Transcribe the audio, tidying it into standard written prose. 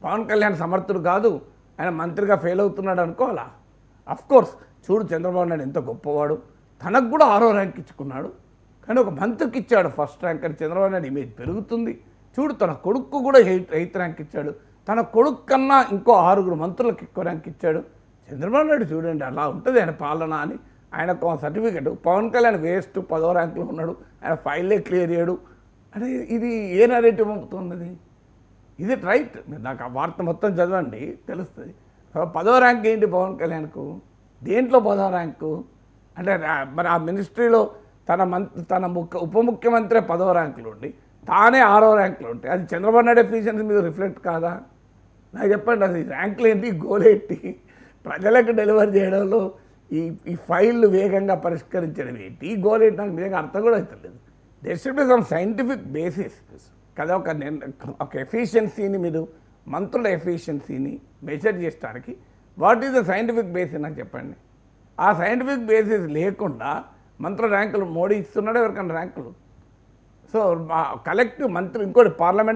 పవన్ కళ్యాణ్ సమర్థుడు కాదు, ఆయన మంత్రిగా ఫెయిల్ అవుతున్నాడు అనుకోవాలా? కోర్స్ చూడు చంద్రబాబు నాయుడు ఎంత గొప్పవాడు, తనకు కూడా 6వ ర్యాంక్ ఇచ్చుకున్నాడు, కానీ ఒక మంత్రికి ఇచ్చాడు ఫస్ట్ ర్యాంక్ అని చంద్రబాబు నాయుడు ఇమేజ్ పెరుగుతుంది. చూడు తన కొడుకు కూడా 8th ర్యాంక్ ఇచ్చాడు, తన కొడుకు కన్నా ఇంకో 6 మంత్రులకు ఎక్కువ ర్యాంక్ ఇచ్చాడు. చంద్రబాబు నాయుడు చూడండి అలా ఉంటుంది ఆయన పాలన అని ఆయనకు సర్టిఫికెట్. పవన్ కళ్యాణ్ వేస్ట్ 10వ ర్యాంకులో ఉన్నాడు, ఆయన ఫైలే క్లియర్ చేయడు అంటే ఇది ఏ నరేటివ్ పంపుతున్నది? ఇది రైట్? మీరు నాకు ఆ వార్త మొత్తం చదవండి తెలుస్తుంది. 10వ ర్యాంక్ ఏంటి పవన్ కళ్యాణ్కు? దేంట్లో 10వ ర్యాంకు అంటే మరి ఆ మినిస్ట్రీలో తన ఉప ముఖ్యమంత్రి 10వ ర్యాంకులో ఉండి తానే 6వ ర్యాంకులో ఉంటే అది చంద్రబాబు నాయుడు ఎఫిషియన్సీ మీద రిఫ్లెక్ట్ కాదా? నాకు చెప్పండి, అది ర్యాంకులు ఏంటి, గోల్ ఏంటి, ప్రజలకు డెలివరీ చేయడంలో ఈ ఫైళ్ళు వేగంగా పరిష్కరించడం ఏంటి, ఈ గోల్ ఏంటి నాకు నిజంగా అర్థం కూడా అవుతలేదు. There should be some scientific basis కదా. ఒక ఎఫిషియన్సీని మీరు మంత్రుల ఎఫిషియన్సీని మెజర్ చేయడానికి what is the scientific basis నాకు చెప్పండి. ఆ సైంటిఫిక్ బేసిస్ లేకుండా మంత్రుల ర్యాంకులు మోడీ ఇస్తున్నాడు ఎవరికైనా ర్యాంకులు? సో కలెక్టివ్ మంత్రి ఇంకోటి పార్లమెంట్